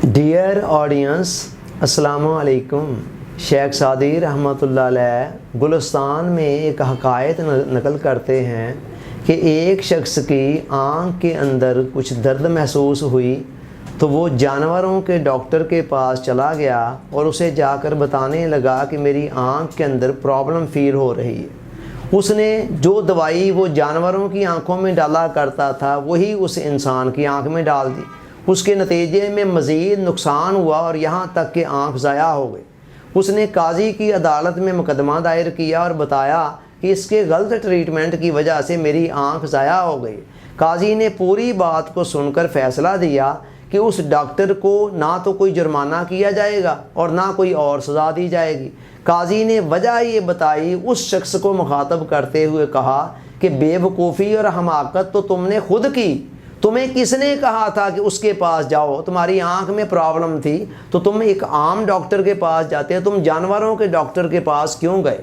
Dear audience, अस्सलाम वालेकुम। शेख सादी रहमतुल्लाह अलैह गुलिस्तान में एक हकायत नकल करते हैं कि एक शख्स की आँख के अंदर कुछ दर्द महसूस हुई तो वो जानवरों के डॉक्टर के पास चला गया और उसे जाकर बताने लगा कि मेरी आँख के अंदर प्रॉब्लम फील हो रही है। उसने जो दवाई वो जानवरों की आँखों में डाला करता था वही उस इंसान की आँख में डाल दी। उसके नतीजे में मज़ीद नुकसान हुआ और यहाँ तक कि आँख ज़ाया हो गई। उसने काजी की अदालत में मुकदमा दायर किया और बताया कि इसके गलत ट्रीटमेंट की वजह से मेरी आँख ज़ाया हो गई। काजी ने पूरी बात को सुनकर फ़ैसला दिया कि उस डॉक्टर को ना तो कोई जुर्माना किया जाएगा और ना कोई और सज़ा दी जाएगी। काजी ने वजह ये बताई, उस शख्स को मुखातब करते हुए कहा कि बेवकूफ़ी और हमाकत तो तुमने खुद की। तुम्हें किसने कहा था कि उसके पास जाओ? तुम्हारी आंख में प्रॉब्लम थी तो तुम एक आम डॉक्टर के पास जाते, तुम जानवरों के डॉक्टर के पास क्यों गए?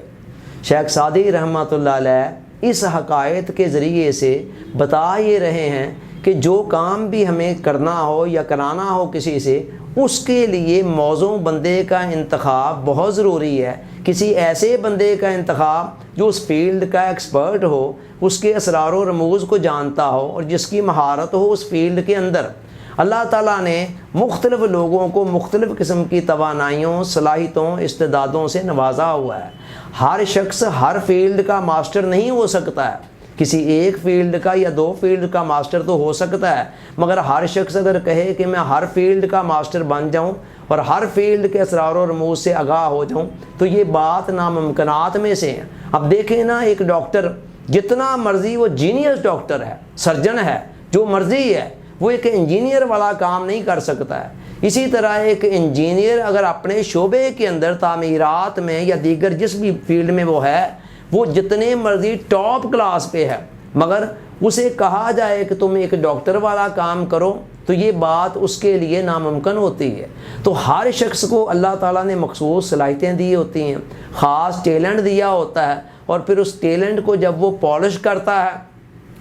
शेख सादी रहमतुल्लाह अलैह इस हकायत के ज़रिए से बता ये रहे हैं कि जो काम भी हमें करना हो या कराना हो किसी से, उसके लिए मौजू बंदे का इंतखाब बहुत ज़रूरी है। किसी ऐसे बंदे का इंतखाब जो उस फील्ड का एक्सपर्ट हो, उसके असरार व रमूज़ को जानता हो और जिसकी महारत हो उस फील्ड के अंदर। अल्लाह ताला ने मुख्तलिफ़ लोगों को मुख्तलिफ़ किस्म की तवानाइयों, सलाहियतों, इस्तेदादों से नवाजा हुआ है। हर शख्स हर फील्ड का मास्टर नहीं हो सकता है। किसी एक फील्ड का या दो फील्ड का मास्टर तो हो सकता है, मगर हर शख्स अगर कहे कि मैं हर फील्ड का मास्टर बन जाऊं और हर फील्ड के असरार व रमूज़ से आगाह हो जाऊं तो ये बात नामुमकिनात में से है। अब देखें ना, एक डॉक्टर जितना मर्जी वो जीनियस डॉक्टर है, सर्जन है, जो मर्जी है, वो एक इंजीनियर वाला काम नहीं कर सकता है। इसी तरह एक इंजीनियर अगर अपने शोबे के अंदर तामीरात में या दीगर जिस भी फील्ड में वो है, वो जितने मर्जी टॉप क्लास पे है, मगर उसे कहा जाए कि तुम एक डॉक्टर वाला काम करो तो ये बात उसके लिए नामुमकिन होती है। तो हर शख्स को अल्लाह ताला ने मखसूस सलाहियतें दी होती हैं, ख़ास टैलेंट दिया होता है, और फिर उस टैलेंट को जब वो पॉलिश करता है,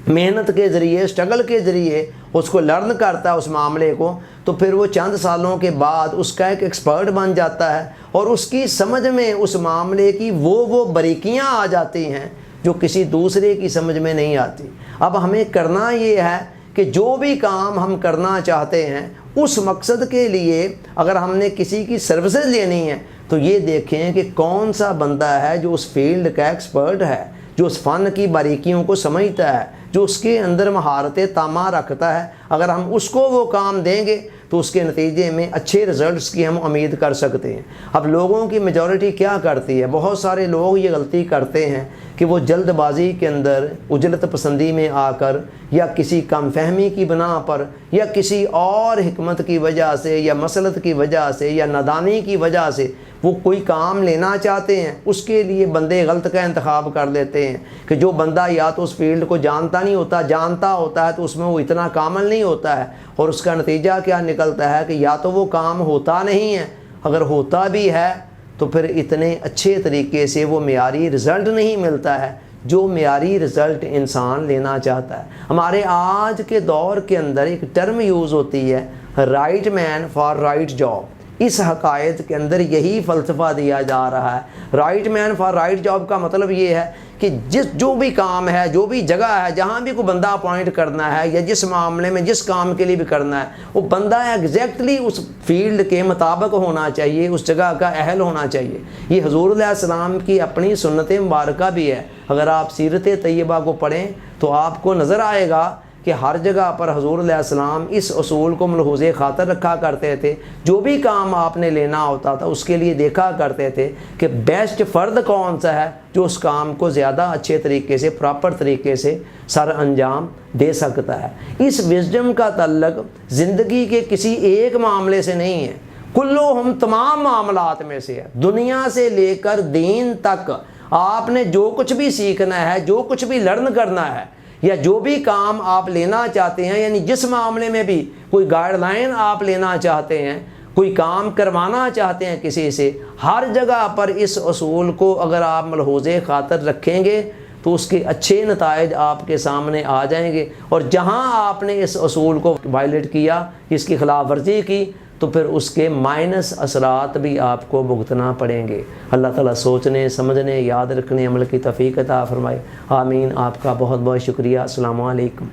मेहनत के ज़रिए, स्ट्रगल के ज़रिए उसको लर्न करता है उस मामले को, तो फिर वो चंद सालों के बाद उसका एक एक्सपर्ट बन जाता है और उसकी समझ में उस मामले की वो बारीकियां आ जाती हैं जो किसी दूसरे की समझ में नहीं आती। अब हमें करना ये है कि जो भी काम हम करना चाहते हैं उस मकसद के लिए अगर हमने किसी की सर्विसेज लेनी है तो ये देखें कि कौन सा बंदा है जो उस फील्ड का एक्सपर्ट है, जो उस फ़न की बारीकियों को समझता है, जो उसके अंदर महारत तामा रखता है। अगर हम उसको वो काम देंगे तो उसके नतीजे में अच्छे रिज़ल्ट्स की हम उम्मीद कर सकते हैं। अब लोगों की मेजॉरिटी क्या करती है? बहुत सारे लोग ये गलती करते हैं कि वो जल्दबाजी के अंदर, उजलत पसंदी में आकर या किसी कम फहमी की बना पर या किसी और हिकमत की वजह से या मसलत की वजह से या नादानी की वजह से वो कोई काम लेना चाहते हैं, उसके लिए बंदे गलत का इंतखाब कर लेते हैं कि जो बंदा या तो उस फील्ड को जानता नहीं होता, जानता होता है तो उसमें वो इतना कामल नहीं होता है, और उसका नतीजा क्या निकलता है कि या तो वो काम होता नहीं है, अगर होता भी है तो फिर इतने अच्छे तरीके से वो मियारी रिज़ल्ट नहीं मिलता है जो मियारी रिज़ल्ट इंसान लेना चाहता है। हमारे आज के दौर के अंदर एक टर्म यूज़ होती है, right man for right job. इस हकायत के अंदर यही फ़लसफ़ा दिया जा रहा है। Right man for right job का मतलब ये है कि जो भी काम है, जो भी जगह है, जहाँ भी कोई बंदा अपॉइंट करना है या जिस मामले में जिस काम के लिए भी करना है, वो बंदा एग्जैक्टली उस फील्ड के मुताबिक होना चाहिए, उस जगह का अहल होना चाहिए। ये हुज़ूर अलैहिस्सलाम की अपनी सुन्नत मुबारका भी है। अगर आप सीरत तैयबा को पढ़ें तो आपको नज़र आएगा कि हर जगह पर हुज़ूर अलैहिस्सलाम इस उसूल को मलहूज़े ख़ातर रखा करते थे। जो भी काम आपने लेना होता था उसके लिए देखा करते थे कि बेस्ट फ़र्द कौन सा है जो उस काम को ज़्यादा अच्छे तरीके से, प्रॉपर तरीके से सर अंजाम दे सकता है। इस विज़डम का तल्लुक़ ज़िंदगी के किसी एक मामले से नहीं है, कुल्लो हम तमाम मामलात में से है। दुनिया से लेकर दीन तक आपने जो कुछ भी सीखना है, जो कुछ भी लर्न करना है, या जो भी काम आप लेना चाहते हैं, यानी जिस मामले में भी कोई गाइडलाइन आप लेना चाहते हैं, कोई काम करवाना चाहते हैं किसी से, हर जगह पर इस उसूल को अगर आप मलहूज़े ख़ातर रखेंगे तो उसके अच्छे नताइज आपके सामने आ जाएंगे। और जहाँ आपने इस असूल को वायलेट किया, इसकी खिलाफ वर्जी की, تو پھر اس کے مائنس اثرات بھی آپ کو بھگتنا پڑیں گے۔ اللہ تعالیٰ سوچنے سمجھنے یاد رکھنے عمل کی توفیق عطا فرمائے، آمین۔ آپ کا بہت بہت شکریہ۔ السلام علیکم۔